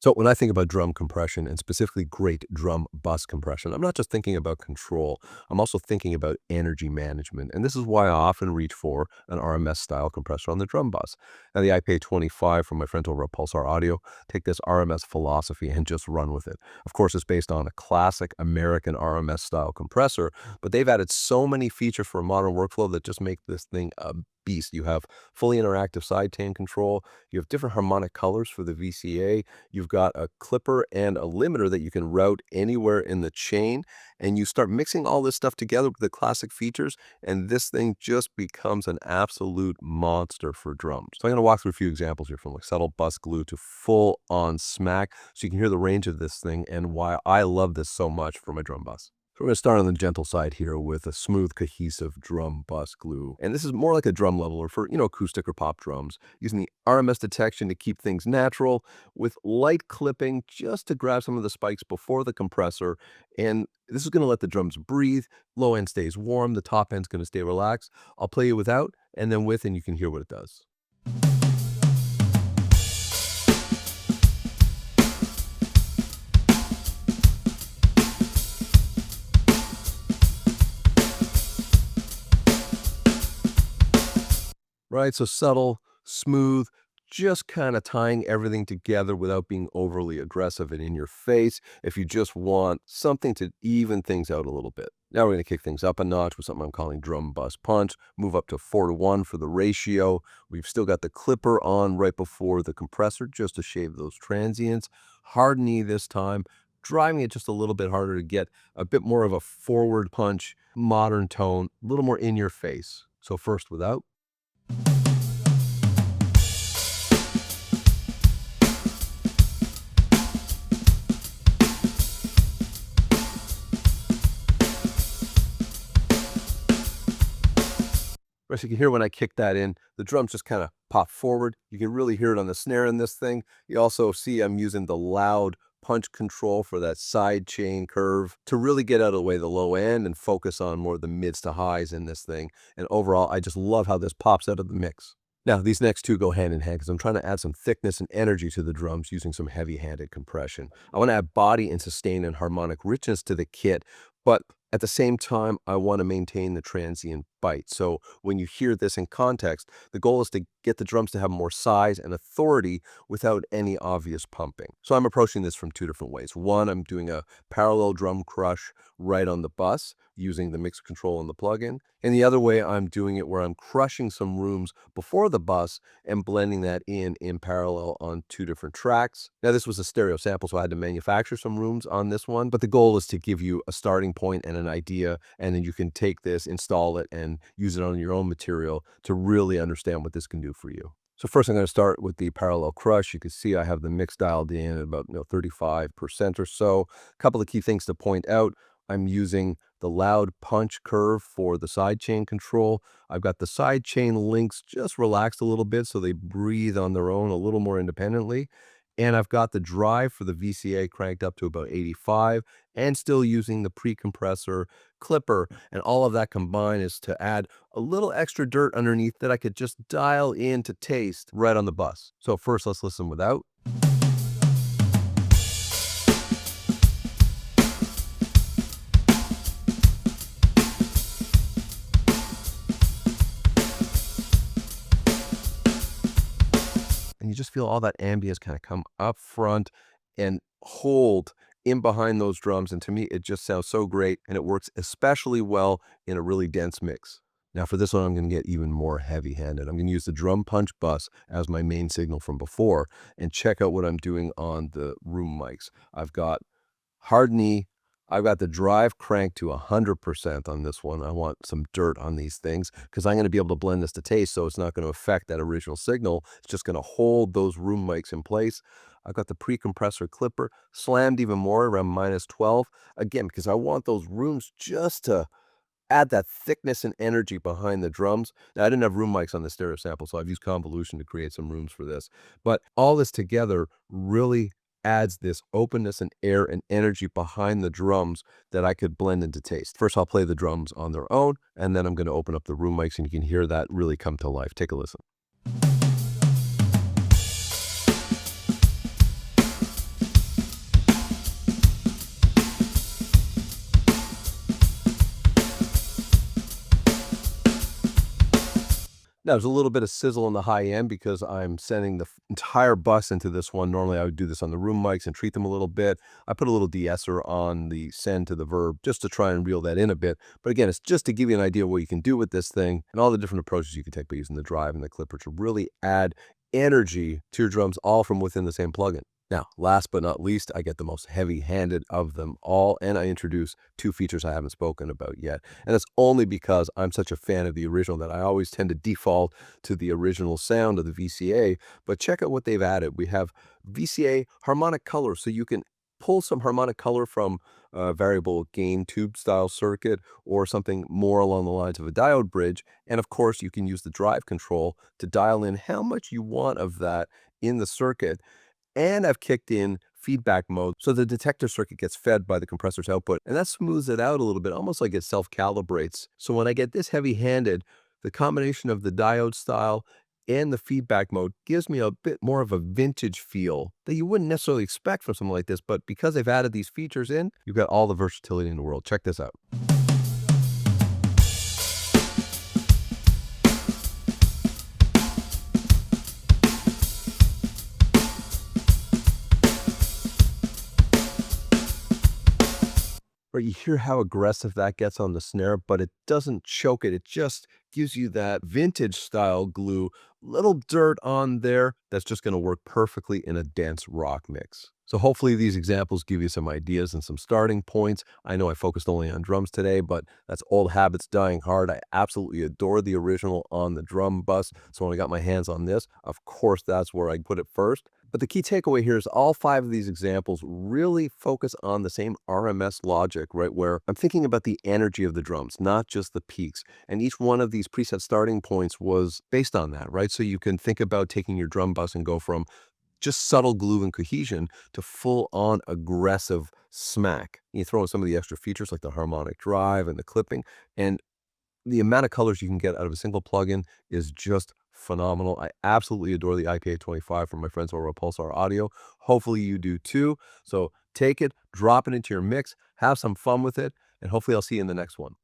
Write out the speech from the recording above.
So when I think about drum compression and specifically great drum bus compression, I'm not just thinking about control. I'm also thinking about energy management. And this is why I often reach for an RMS style compressor on the drum bus. Now the IPA 25 from my friends over at Pulsar Audio take this RMS philosophy and just run with it. Of course, it's based on a classic American RMS style compressor, but they've added so many features for a modern workflow that just make this thing a beast. You have fully interactive sidechain control. You have different harmonic colors for the VCA. You've got a clipper and a limiter that you can route anywhere in the chain, and you start mixing all this stuff together with the classic features, and this thing just becomes an absolute monster for drums. So I'm going to walk through a few examples here, from like subtle bus glue to full on smack, so you can hear the range of this thing and why I love this so much for my drum bus. So we're going to start on the gentle side here with a smooth, cohesive drum bus glue. And this is more like a drum leveler for, acoustic or pop drums, using the RMS detection to keep things natural, with light clipping just to grab some of the spikes before the compressor. And this is going to let the drums breathe. Low end stays warm. The top end's going to stay relaxed. I'll play you without and then with, and you can hear what it does. Right? So subtle, smooth, just kind of tying everything together without being overly aggressive and in your face, if you just want something to even things out a little bit. Now we're going to kick things up a notch with something I'm calling drum bus punch, move up to 4:1 for the ratio. We've still got the clipper on right before the compressor just to shave those transients. Hard knee this time, driving it just a little bit harder to get a bit more of a forward punch, modern tone, a little more in your face. So first without. Right, you can hear when I kick that in, the drums just kind of pop forward. You can really hear it on the snare in this thing. You also see I'm using the loud punch control for that side chain curve to really get out of the way of the low end and focus on more of the mids to highs in this thing. And overall, I just love how this pops out of the mix. Now, these next two go hand in hand because I'm trying to add some thickness and energy to the drums using some heavy-handed compression. I want to add body and sustain and harmonic richness to the kit, but at the same time, I want to maintain the transient bite. So when you hear this in context, the goal is to get the drums to have more size and authority without any obvious pumping. So I'm approaching this from two different ways. One, I'm doing a parallel drum crush right on the bus using the mix control and the plugin. And the other way, I'm doing it where I'm crushing some rooms before the bus and blending that in parallel on two different tracks. Now, this was a stereo sample, so I had to manufacture some rooms on this one, but the goal is to give you a starting point and an idea, and then you can take this, install it, and use it on your own material to really understand what this can do for you. So first I'm going to start with the parallel crush. You can see I have the mix dialed in at about 35% or so. A couple of key things to point out. I'm using the loud punch curve for the sidechain control. I've got the sidechain links just relaxed a little bit so they breathe on their own a little more independently. And I've got the drive for the VCA cranked up to about 85 and still using the pre-compressor clipper. And all of that combined is to add a little extra dirt underneath that I could just dial in to taste right on the bus. So first let's listen without. And you just feel all that ambience kind of come up front and hold in behind those drums. And to me, it just sounds so great. And it works especially well in a really dense mix. Now for this one, I'm going to get even more heavy-handed. I'm going to use the drum punch bus as my main signal from before and check out what I'm doing on the room mics. I've got hard knee. I've got the drive cranked to 100% on this one. I want some dirt on these things because I'm going to be able to blend this to taste, so it's not going to affect that original signal. It's just going to hold those room mics in place. I've got the pre-compressor clipper slammed even more around -12, again, because I want those rooms just to add that thickness and energy behind the drums. Now, I didn't have room mics on the stereo sample, so I've used convolution to create some rooms for this. But all this together really adds this openness and air and energy behind the drums that I could blend into taste. First, I'll play the drums on their own, and then I'm going to open up the room mics, and you can hear that really come to life. Take a listen. Now, there's a little bit of sizzle in the high end because I'm sending the entire bus into this one. Normally, I would do this on the room mics and treat them a little bit. I put a little de-esser on the send to the verb just to try and reel that in a bit. But again, it's just to give you an idea of what you can do with this thing and all the different approaches you can take by using the drive and the clipper to really add energy to your drums, all from within the same plugin. Now, last but not least, I get the most heavy-handed of them all, and I introduce two features I haven't spoken about yet. And that's only because I'm such a fan of the original that I always tend to default to the original sound of the VCA. But check out what they've added. We have VCA harmonic color, so you can pull some harmonic color from a variable gain tube style circuit or something more along the lines of a diode bridge. And of course, you can use the drive control to dial in how much you want of that in the circuit. And I've kicked in feedback mode, so the detector circuit gets fed by the compressor's output, and that smooths it out a little bit, almost like it self-calibrates. So when I get this heavy-handed, the combination of the diode style and the feedback mode gives me a bit more of a vintage feel that you wouldn't necessarily expect from something like this, but because they've added these features in, you've got all the versatility in the world. Check this out. Right, you hear how aggressive that gets on the snare, but it doesn't choke it. It just gives you that vintage style glue, little dirt on there that's just going to work perfectly in a dance rock mix. So hopefully these examples give you some ideas and some starting points. I know I focused only on drums today, but that's old habits dying hard. I absolutely adore the original on the drum bus. So when I got my hands on this, of course, that's where I put it first. But the key takeaway here is all five of these examples really focus on the same RMS logic, right? Where I'm thinking about the energy of the drums, not just the peaks. And each one of these preset starting points was based on that, right? So you can think about taking your drum bus and go from just subtle glue and cohesion to full on aggressive smack. You throw in some of the extra features like the harmonic drive and the clipping, and the amount of colors you can get out of a single plugin is just phenomenal. I absolutely adore the IPA 25 from my friends over at Pulsar Audio. Hopefully you do too. So take it, drop it into your mix, have some fun with it, and hopefully I'll see you in the next one.